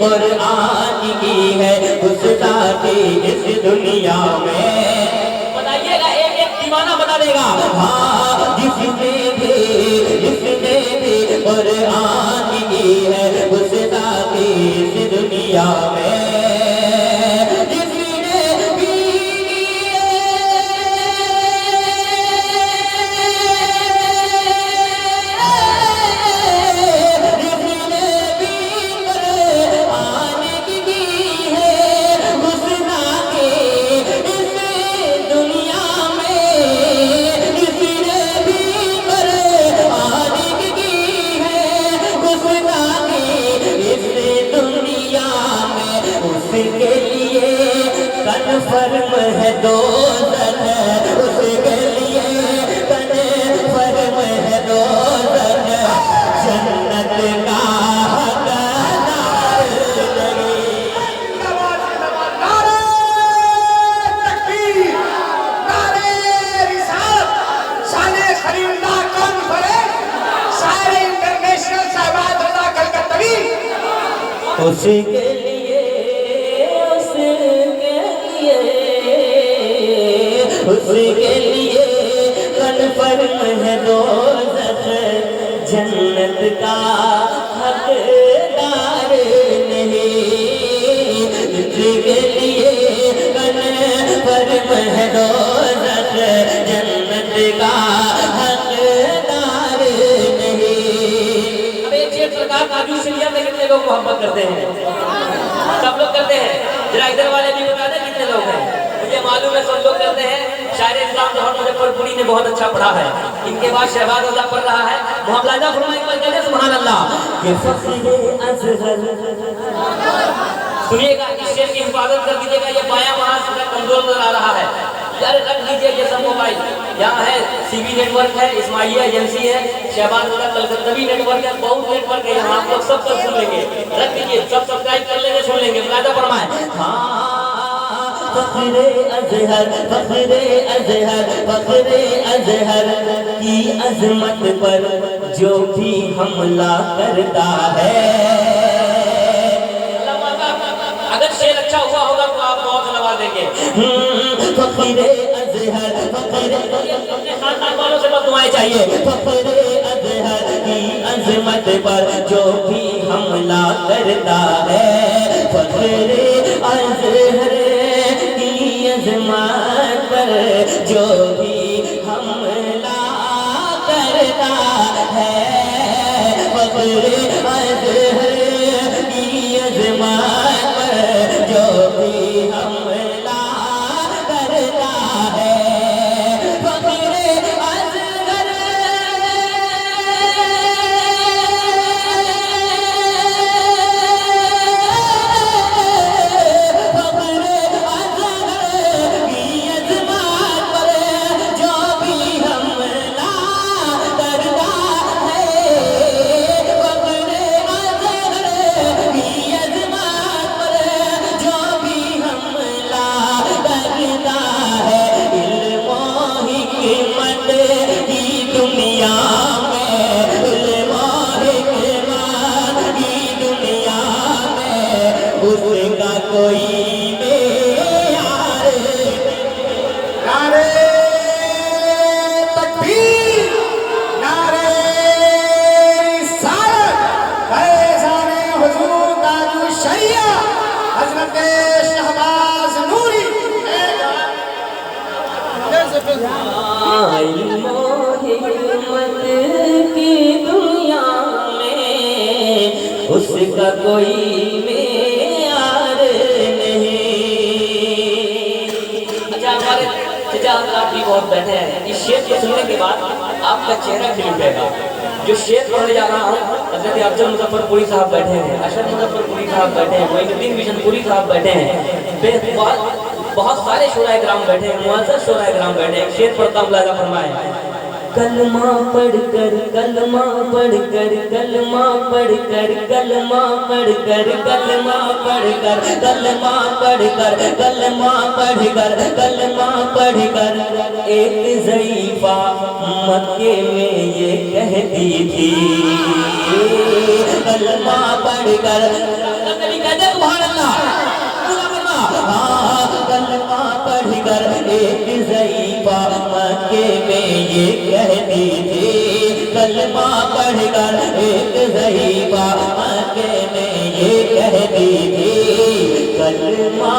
قرآن کی ہے گستاخی اس دنیا میں. بتائیے گا ایک ایک دیوانہ بتا دے گا. ہاں جس نے بھی قرآن کی ہے گستاخی اس دنیا میں. فرم ہے دوزخ اس کے لیے کنفرم ہے دوزخ جنت کا حقدار نہیں. نعرہ تکبیر، نعرہ رسالت، شان خلیل اللہ کانفرنس، سارے انٹرنیشنل صاحبات اللہ کلکتوی اس کے لیے کنفرم ہے دوزخ جنت کا حقدار نہیں. اس کے لیے کنفرم ہے دوزخ جنت کا حقدار نہیں. اب ایک شیخ سرکار کاجو شریعہ میں کتنے لوگ محبت کرتے ہیں؟ سب لوگ کرتے ہیں. ذرا ادھر والے بھی بتا دیں کتنے لوگ ہیں. مجھے معلوم ہے سب لوگ کرتے ہیں. شاعر اسلام جوہر مظفر پوری نے بہت اچھا پڑھا ہے. ان کے بعد شہباز رضا پڑھ رہا ہے. محمد فرمائے پر کہتے ہیں سبحان اللہ کہ فخر ازہر. سنیے گا اس شعر کی حفاظت کر دیجیے گا. یہ بایاں وہاں سے کمزور نظر آ رہا ہے. یار رکھ لیجیے یہ سب موبائل. یہاں ہے سی وی نیٹ ورک ہے, اسماعیلیہ ایجنسی ہے, شہباز رضا کلکتوی نیٹ ورک ہے, بہت نیٹ ورک ہے. یہاں آپ لوگ سب سن لیں گے. رکھ لیجیے, سب سبسکرائب کر لیں گے, سن لیں گے. ملاحظہ فرمائے فخر ازہر, فخر ازہر, فخر ازہر کی عظمت پر جو بھی حملہ کرتا ہے. اگر شعر اچھا ہوا ہوگا تو آپ بہت نواز دیں گے. فخر ازہر, فخر اپنے خاندان والوں سے بس دعائیں چاہیے. فخر ازہر کی عظمت پر جو بھی حملہ کرتا ہے. فخر ازہر عظمت پر جو بھی حملہ کرتا ہے. فخر ازہر کی عظمت پر جو بھی حملہ کرتا ہے. فخر ازہر علم و حکمت کی دنیا میں اس کا کوئی معیار نہیں. اچھا ہمارے چچا آپ بھی بہت بیٹھے ہیں. اس شعر کو سننے کے بعد آپ کا چہرہ کھل اٹھے گا. جو شعر پڑھنے جا رہا ہوں حضرت افضل مظفر پوری صاحب بیٹھے ہیں, اشرف مظفر پوری صاحب بیٹھے ہیں, معین الدین بشن پوری صاحب بیٹھے ہیں, بہت سارے شعراء کرام بیٹھے ہیں, معزز شعراء کرام بیٹھے ہیں. ایک شعر پڑھتا ہوں, ملاحظہ فرمائیں. کلمہ پڑھ کر, کلمہ پڑھ کر, کلمہ پڑھ کر, کلمہ پڑھ کر, کلمہ پڑھ کر, کلمہ پڑھ کر, کلمہ پڑھ کر, کلمہ پڑھ کر ایک ضعیفہ مکے میں یہ کہتی تھی. کلمہ پڑھ کر مکے میں یہ کہتی تھی کلمہ پڑھ کر ایک ضعیفہ مکے میں یہ کہتی تھی کلمہ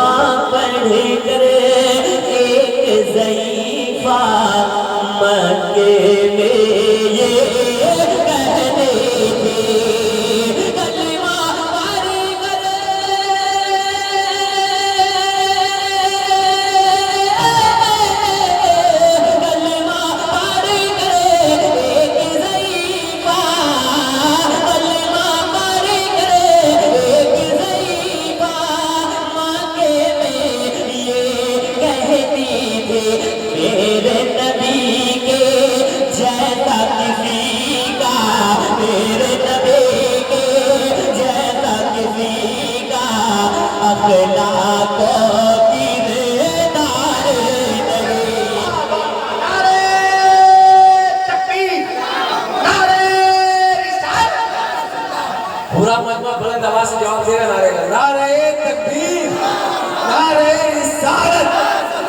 پڑھ کر ایک ضعیفہ مکے میں یہ کہتی تھی کلمہ پڑھ کر میرے نبی کے جیسا کسی کا میرے نبی کے جیسا کسی کا اخلاق کی ردار نہیں نعرے تکبیر نعرے رسالت پورا مجمع بلند آواز سے جواب دے رہا نعرے کا نعرے تکبیر نعرے رسالت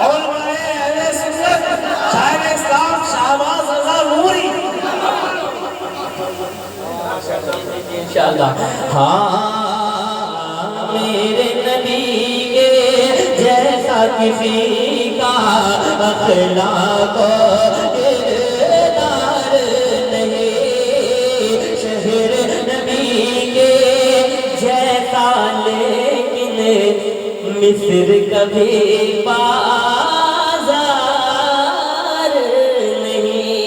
علماء اہل سنت شاعر اسلام شہباز رضا نوری انشاءاللہ ہاں میرے نبی کے جیسا کسی کا اخلاق کردار نہیں شہر نبی کے جیسا لیکن مصر کبھی بازار نہیں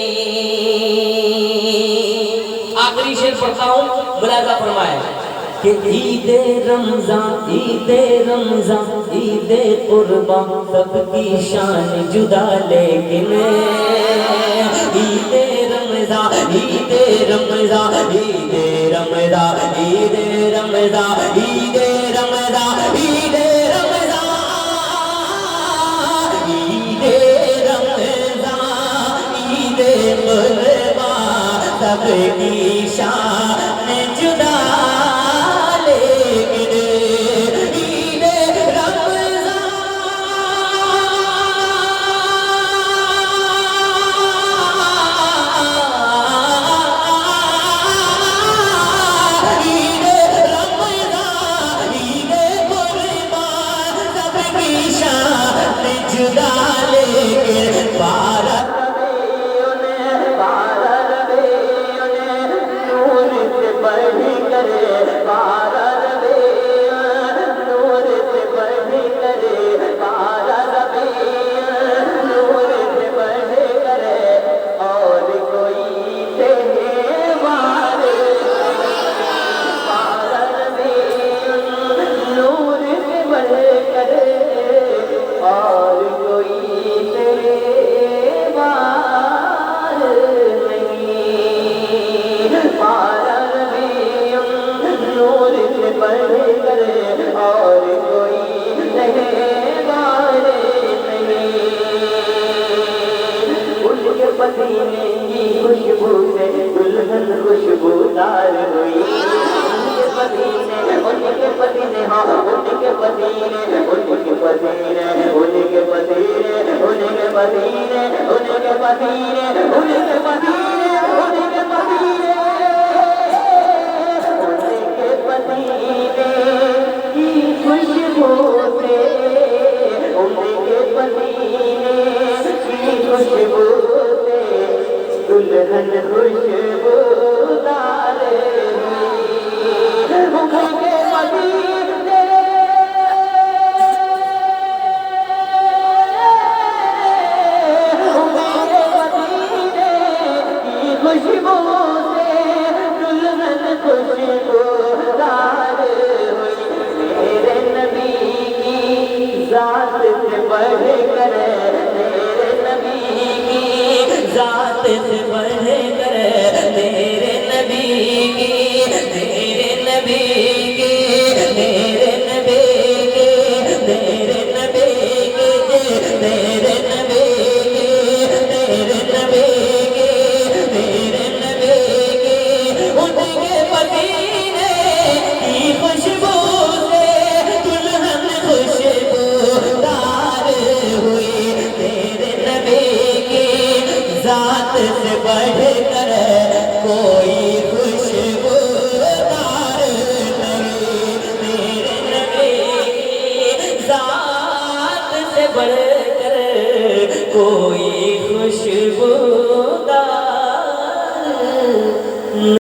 آخری شعر پڑھتا ہوں ملاحظہ فرمائے کہ عید رمضان عید قربان سب کی شان جدا لیکن عید رمضان عید رمضان عید رمضان عید رمضان عید رمضان عید رمضان عید رمضان عید قربان سب کی شان جدا لیکن عید رمضان عید رمضان عید قربان سب کی شان جدا لیکن بارہ پسینے کی خوشبو سے دلہن خوشبودار ہوئی ان کے پسینے ہاں ان کے پسینے ان کے پسینے ان کے پسینے ان کے پسینے ان کے پسینے ان کے پسینے ان کے پسینے ان کے پسینے کی خوشبو سے ان کے پسینے کی خوشبو دلہن خوشبودار ان کے مدینے کی خوشبو سے دلہن خوشبودار ہوئی میرے نبی کی ذات سے بڑھ کر میرے نبی کی ذات سے بڑھ کر میرے نبی کی ذات سے بڑھ کر کوئی خوشبودار نہیں، میرے نبی ذات سے بڑھ کر کوئی خوشبو